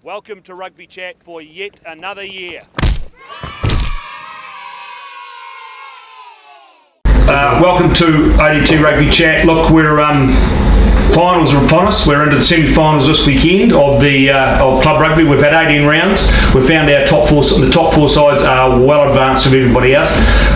Welcome to Rugby Chat for yet another year. Welcome to ODT Rugby Chat. Look, we're finals are upon us. We're into the semi-finals this weekend of the of club rugby. We've had 18 rounds. We've found our top four. The top four sides are well advanced of everybody else.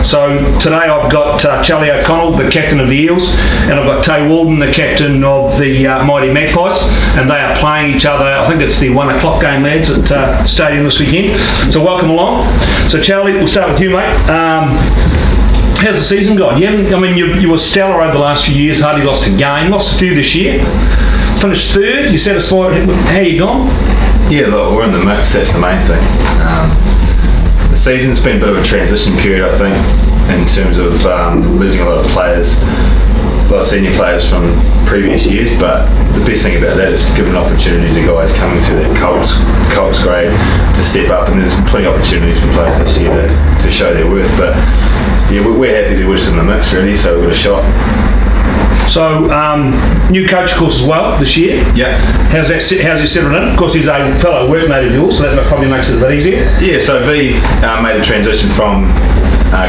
So today I've got Charlie O'Connell, the captain of the Eels, and I've got Walden, the captain of the mighty Magpies, and they are playing each other. I think it's the 1 o'clock game, lads, at the stadium this weekend. So welcome along. So Charlie, we'll start with you, mate. How's the season gone? You were stellar over the last few years, hardly lost a game, lost a few this year. Finished third, you satisfied? How you gone? Yeah, look, we're in the mix, that's the main thing. The season's been a bit of a transition period, I think, in terms of losing a lot of players, a lot of senior players from previous years, but the best thing about that is giving an opportunity to guys coming through that Colts grade to step up, and there's plenty of opportunities for players this year to show their worth. But yeah, we're happy that we're just in the mix really, so we've got a shot. So, new coach, of course, as well this year. Yeah. How's he settled in? Of course, he's a fellow workmate of yours, so that probably makes it a bit easier. Yeah, so V made the transition from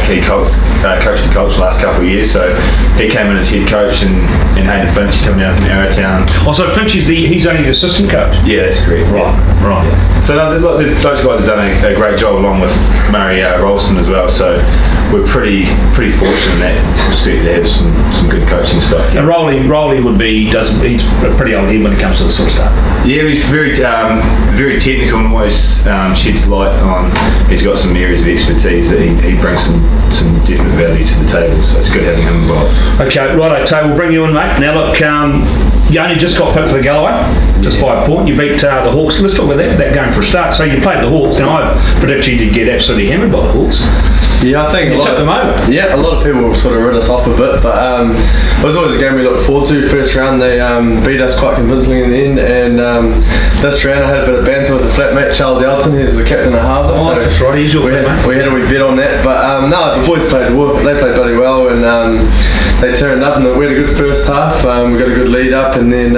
key coach to coach the last couple of years, so he came in as head coach, and Hayden Finch coming down from Arrowtown. Oh, so Finch is he's only the assistant coach? Yeah, that's correct. Right. Yeah. So no, those guys have done a great job along with Murray Rolston as well, so we're pretty fortunate in that respect to have some good coaching stuff. And Rolly would be, he's a pretty old head when it comes to this sort of stuff. Yeah, he's very technical and always sheds light on. He's got some areas of expertise that he brings some definite value to the table, so it's good having him involved. Okay, righto, Tay, we'll bring you in, mate. Now look, you only just got picked for the Galloway, just by a point. You beat the Hawks. Let's talk about that game for a start. So you played the Hawks. Now I predict you did get absolutely hammered by the Hawks. Yeah, I think you took them over. Yeah, a lot of people sort of wrote us off a bit, but it was always a game we looked forward to. First round they beat us quite convincingly in the end, and this round I had a bit of banter with the flatmate Charles Elton, who's the captain of Harbour. Oh, so that's right, he's your flatmate. We had a wee bet on that, but no, the boys played bloody well, and they turned up, and we had a good first half. We got a good lead up, and then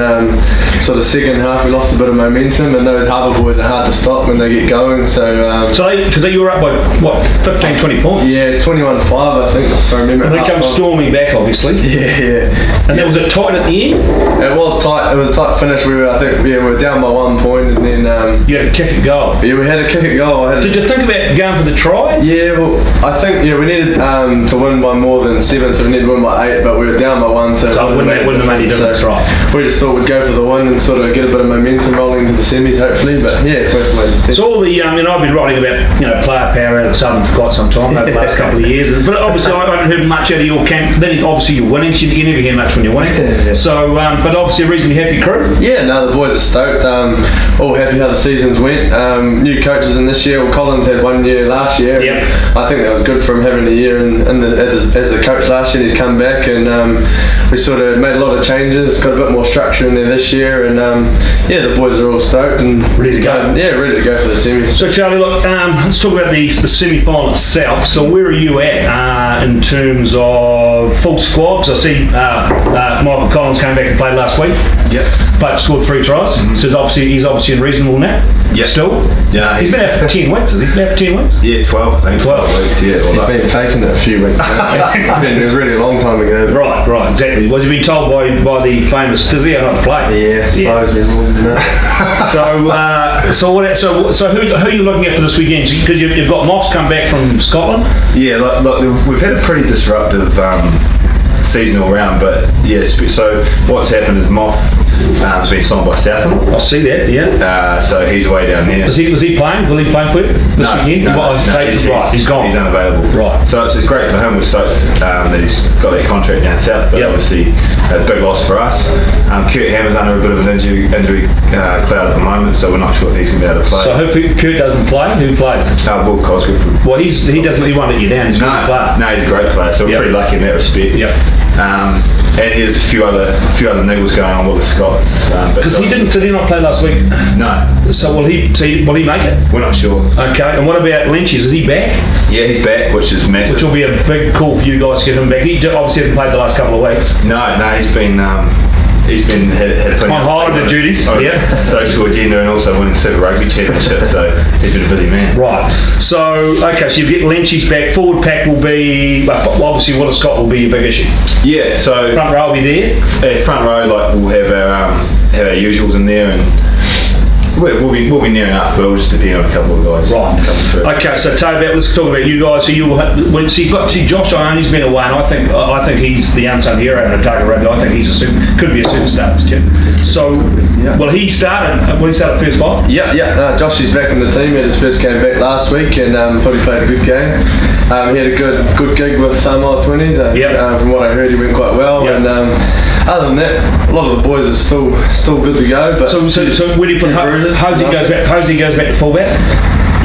sort of second half we lost a bit of momentum, and those Harbour boys are hard to stop when they get going. So because you were up by what, 15, 20 points? Yeah, 21-5 I think, if I remember. And they come storming back, obviously. Yeah. And was it tight at the end? It was tight. It was a tight finish. We were down by 1 point, and then you had a kick at goal. Yeah, we had a kick at goal. Did you think about going for the try? Yeah, well, I think we needed to win by more than 7, so we needed to win by 8, but we were down by 1, so it wouldn't have made any difference, so right? We just thought we'd go for the win and sort of get a bit of momentum rolling into the semis, hopefully. But yeah, first win. So all the I've been writing about player power out of Southern for quite some time over the last couple of years, but obviously I haven't heard much out of your camp. Then obviously you're winning, so you never hear much when you're winning. Yeah. So, but obviously a reasonably happy crew. Yeah, no, the boys are stoked. All happy how the seasons went. New coaches in this year. Well, Collins had 1 year last year. Yep. I think that was good for him having a year as the coach last year. He's come back, and we sort of made a lot of changes. Got a bit more structure in there this year, and the boys are all stoked and ready to go. Ready to go for the semis. So Charlie, look, let's talk about the semi-final itself. So where are you at in terms of full squad? So I see Michael Collins came back and played last week. Yep. Scored 3 tries. Mm-hmm. So he's obviously in reasonable now. Yep. Still. Yeah. He's been out for 10 weeks. Has he been out for 10 weeks? Yeah, 12 I think. 12 weeks. Yeah. He's been faking it a few weeks. It was really a long time ago. Right, exactly. Was he been told by the famous physio not to play? Yeah, supposedly more than that. So who are you looking at for this weekend? Because you've got Moff's come back from Scotland. Yeah, look, we've had a pretty disruptive season all round, but yeah. So what's happened is Moff has been signed by Southland. I see that. Yeah. So he's way down there. Was he playing? Will he play for you this weekend? No, he's gone. He's unavailable. Right. So it's great for him. We're stoked that he's got that contract down south, but obviously a big loss for us. Kurt Hammer's under a bit of an injury cloud at the moment, so we're not sure if he's going to be able to play. So if Kurt doesn't play, who plays? Will Cosgrove. Well, he won't let you down. He's a good player. No, he's a great player. So we're pretty lucky in that respect. Yep. And there's a few other niggles going on with the Scots. Because did he not play last week? No. So will he make it? We're not sure. Okay. And what about Lynch's? Is he back? Yeah, he's back, which is massive. Which will be a big call for you guys to get him back. He obviously hasn't played the last couple of weeks. No, he's been he's had plenty on holiday duties. Yeah. Social agenda and also winning Super Rugby Championship. So he's been a busy man. Right. So okay. So you get Lynchie's back. Forward pack will be obviously Willis Scott will be your big issue. Yeah. So front row will be there. Front row, like we'll have our usuals in there and. We'll be near enough, but we'll just depend on a couple of guys. Right. Okay, so let's talk about you guys. So you've got Josh Ione's been away, and I think he's the unsung hero in Otago Rugby. I think he's could be a superstar this kid. So, well, he started. When he started first five. Yeah. Josh is back in the team. He had his first game back last week, and thought he played a good game. He had a good gig with Samoa 20s. From what I heard, he went quite well. Yep. And other than that, a lot of the boys are still good to go. But so where do you put Hosey goes back to fullback?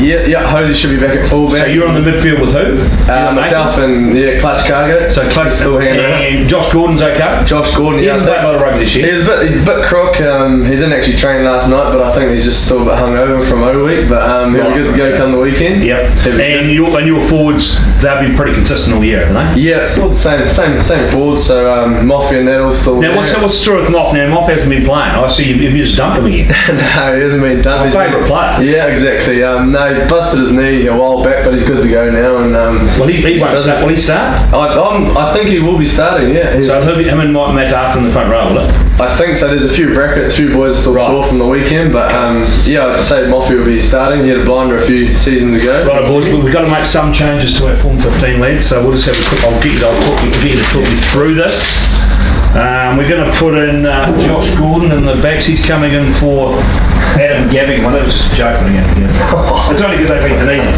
Yeah, Hosey should be back at fullback. So you're on the midfield with who? Myself and Clutch Cargo. So Clutch still hanging around. And Josh Gordon's okay? Josh Gordon, he hasn't played a lot of rugby this year. He's a bit crook. He didn't actually train last night, but I think he's just still a bit hungover from O week. But he'll be good to go come the weekend. Yep. And your forwards, they've been pretty consistent all year, haven't they? Yeah, it's still the same forwards. So Moffy and that all still. Now what's the story with Moff? Now Moff hasn't been playing. I see you just dumped him again. No, he hasn't been dumped. My favourite player. Yeah, exactly. No, he busted his knee a while back, but he's good to go now. And he won't start. Will he start? I think he will be starting. Yeah. So him and Mike Matt after in the front row, will it? I think so. There's a few brackets. A few boys are still sore from the weekend, but I'd say Moffy will be starting. He had a blinder a few seasons ago. Right, boys. We've got to make some changes to our Form 15 lads. So we'll just have a quick. I'll get you to talk me through this. We're going to put in Josh Gordon in the backs. He's coming in for Adam Gabbing. Well, that was just a joke when again. It's only because they beat Dunedin.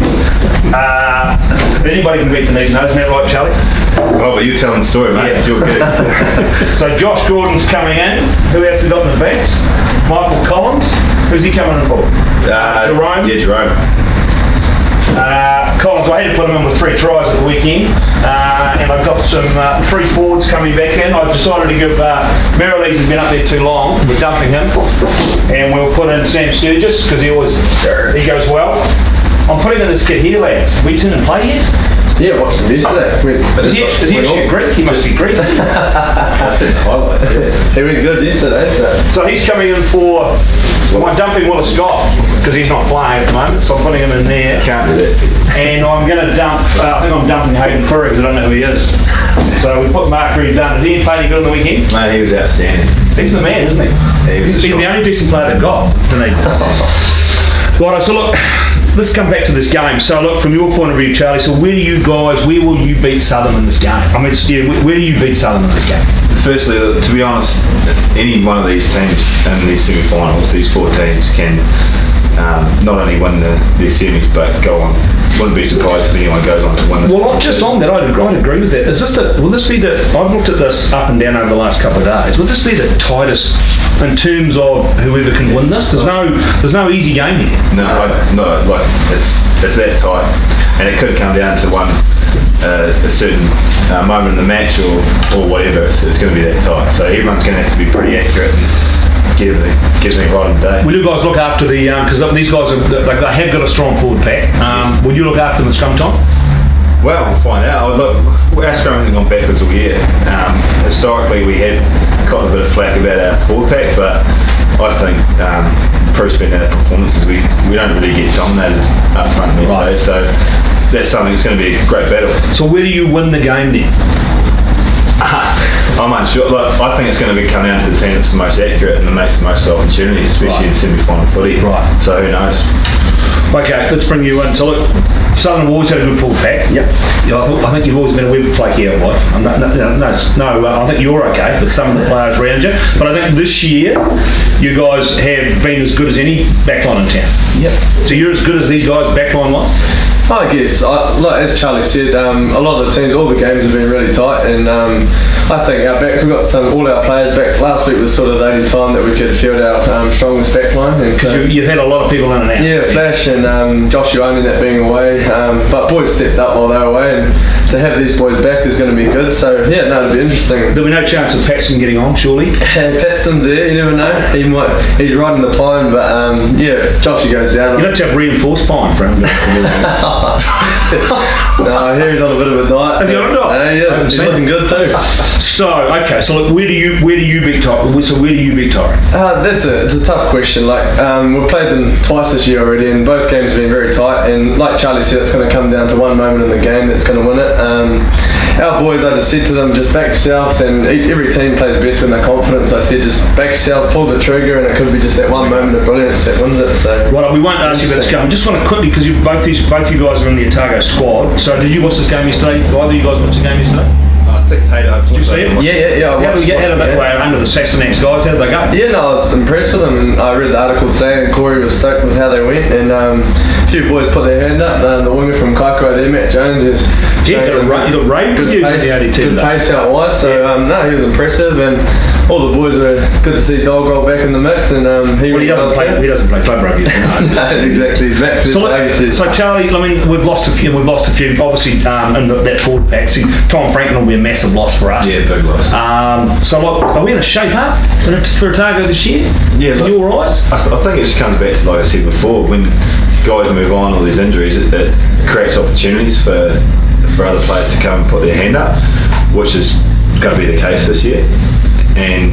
If anybody can beat Dunedin, isn't that right, Charlie? Oh, but you're telling the story, mate. Yeah. You're good. So Josh Gordon's coming in. Who else we got in the backs? Michael Collins. Who's he coming in for? Jerome. Yeah, Jerome. Collins, I had to put him in with 3 tries at the weekend, and I've got some 3 forwards coming back in. I've decided to give Merrilees has been up there too long. We're dumping him, and we'll put in Sam Sturgis because he goes well. I'm putting in this kid here, lads. We seen him play yet? Yeah, watched him yesterday. Is he actually a Greek? He must be Greek. I seen the highlights. Yeah. He went good yesterday. So he's coming in for. I'm dumping Willis Scott because he's not playing at the moment, so I'm putting him in there. Can't do that. And I'm going to dump. I think I'm dumping Hayden Furry because I don't know who he is. So we put Mark Reed down. Did he play any good on the weekend? Mate, he was outstanding. He's the man, isn't he? Yeah, he's the only decent player they've got. Right, so look, let's come back to this game. So look, from your point of view, Charlie, so where will you beat Southern in this game? I mean, where do you beat Southern in this game? Firstly, to be honest, any one of these teams in these semi-finals, these 4 teams can not only win the semis, but go on. Wouldn't be surprised if anyone goes on to win this. Well, just on that, I'd agree with that. Will this be I've looked at this up and down over the last couple of days. Will this be the tightest in terms of whoever can win this? There's no easy game here. No, like it's that tight, and it could come down to a certain moment in the match or whatever. It's going to be that tight. So everyone's going to have to be pretty accurate and get everything right on the day. Will you guys look after because these guys they have got a strong forward pack. Yes. Will you look after them at scrum time? Well, we'll find out. Look, our scrum hasn't gone backwards all year. Historically, we had got a bit of flack about our forward pack, but I think pro-spend our performances, we don't really get dominated up front these days. So that's something that's going to be a great battle. So where do you win the game then? I'm unsure. Look, I think it's going to come down to the team that's the most accurate and that makes the most opportunities, especially in semi-final footy. Right. So who knows? Okay, let's bring you in. So look, Southern have always had a good full pack. Yep. Yeah, I think you've always been a wee bit flaky out wide. I think you're okay, but some of the players around you. But I think this year, you guys have been as good as any backline in town. Yep. So you're as good as these guys backline was? I guess, as Charlie said, a lot of the teams, all the games have been really tight, and I think our backs, we've got all our players back. Last week was sort of the only time that we could field our strongest back line. Because you've had a lot of people in and out. Yeah, Flash and Josh Ioane that being away, but boys stepped up while they were away, and to have these boys back is going to be good. So yeah, no, it'll be interesting. There'll be no chance of Paxton getting on, surely. Paxton's there, you never know. He's riding the pine, but yeah, Joshy goes down. You don't have to have reinforced pine for him. No, I hear he's on a bit of a diet. Is he on a diet? Yeah, he's looking good too. So okay, so look, where do you beat Taieri? So where do you beat Taieri? It's a tough question. Like we've played them twice this year already, and both games have been very tight. And like Charlie said, it's going to come down to one moment in the game that's going to win it. Our boys, I just said to them, just back yourselves, and every team plays best when they're confident. So I said, just back yourself, pull the trigger, and it could be just that one moment of brilliance that wins it. So right, we won't ask you about this game. I just want to quickly, because both you guys are in the Otago squad. So did you watch this game yesterday? Either of you guys watch the game yesterday? I think Tato. Did you see it? Yeah. How did they go under the Saxonex guys? How did they go? Yeah, no, I was impressed with them, and I read the article today, and Corey was stoked with how they went, and a few boys put their hand up. The winger from Kaikoura there, Matt Jones, is you got rave reviews in the AD team. Good pace out wide, so no, he was impressive, and all the boys were good to see Dog roll back in the mix, and he doesn't play club rugby. No, exactly. He's back for so Charlie, I mean, we've lost a few. Obviously, in that forward pack. See, Tom Franklin will be a massive loss for us. Yeah, big loss. So look, are we going to shape up for Otago this year? Yeah, in your eyes? I think it just comes back to, like I said before, when guys move on, all these injuries, it creates opportunities for other players to come and put their hand up, which is going to be the case this year. And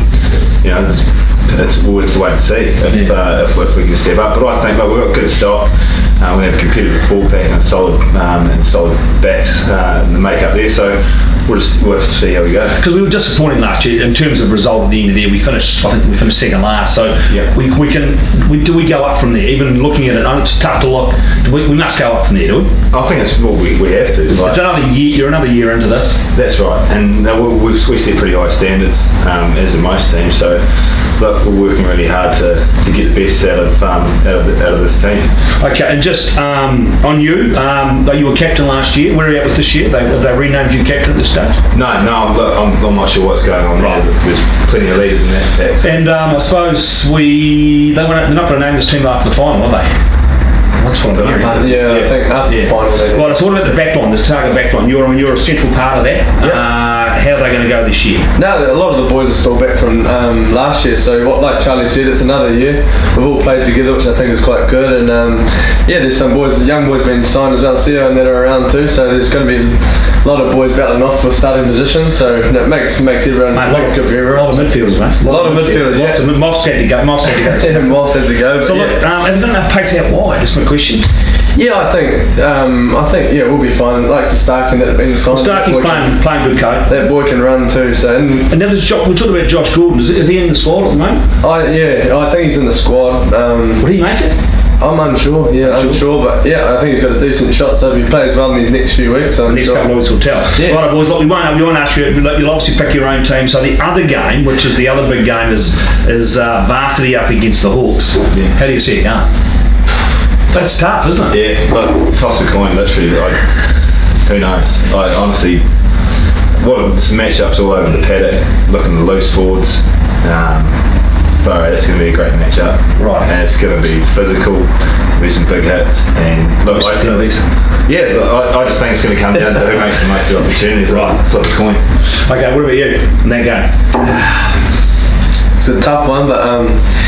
we'll have to wait and see if we can step up. But I think we've got good stock. We have a competitive full pack and solid backs in the make up there. So we'll have to see how we go. Because we were disappointing last year in terms of result at the end of the year. I think we finished second last. So we go up from there? Even looking at it, it's tough to look. We must go up from there, do we? I think we have to. It's another year. You're another year into this. That's right, and we set pretty high standards as in most teams. So look, we're working really hard to get the best out of this team. Okay, and just on you, you were captain last year. Where are you at with this year? Have they renamed you captain at this stage? No, I'm not sure what's going on there. There's plenty of leaders in that pack. So. And I suppose they're not going to name this team after the final, are they? That's what I'm hearing. I think after the final. Right, so what about the backline, this Otago backline? You're a central part of that. How are they going to go this year? No, a lot of the boys are still back from last year. So like Charlie said, it's another year. We've all played together, which I think is quite good. And there's some young boys being signed as well, CEO, and that are around too. So there's going to be a lot of boys battling off for starting positions. So it makes everyone good for everyone. A lot of midfielders, mate. A lot of midfielders, yeah. Moff's had to go. Moff's had to go. So look, have you got enough pace out wide? That's my question. Yeah, I think we'll be fine. Like Starkey that have been signed. Starkey's playing good code. That boy can run too. So and now there's we talked about Josh Gordon. Is he in the squad at the moment? I think he's in the squad. Would he make it? I'm unsure. Unsure, but I think he's got a decent shot. So if he plays well in these next few weeks, the next couple of weeks will tell. Yeah. Right, boys. Look, we won't ask you. You'll obviously pick your own team. So the other game, which is the other big game, is varsity up against the Hawks. Yeah. How do you see it going? That's tough, isn't it? Yeah, look, toss a coin, literally. Who knows? Honestly, some matchups all over the paddock, looking at the loose forwards. It's going to be a great matchup. Right. And it's going to be physical, be some big hits, and look, I just think it's going to come down to who makes the most of the opportunities. Right. Flip a coin. Okay, what about you in that game? It's a tough one, but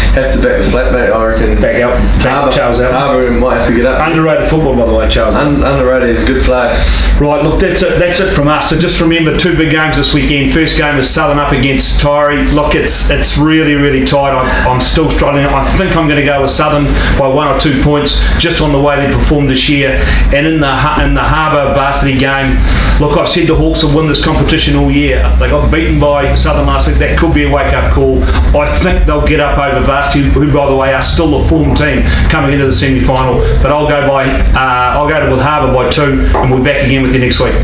have to back the flatmate, I reckon. Back Charles out. Harbour might have to get up. Underrated football, by the way, Charles. Underrated, he's a good player. Right, look, that's it from us. So just remember, two big games this weekend. First game is Southern up against Taieri. Look, it's really, really tight. I'm still struggling. I think I'm going to go with Southern by 1 or 2 points, just on the way they performed this year. And in the Harbour varsity game, look, I've said the Hawks will win this competition all year. They got beaten by Southern last week. That could be a wake-up call. I think they'll get up over varsity, who, by the way, are still a form team coming into the semi-final. But I'll go with Harbour by 2, and we're back again with you next week.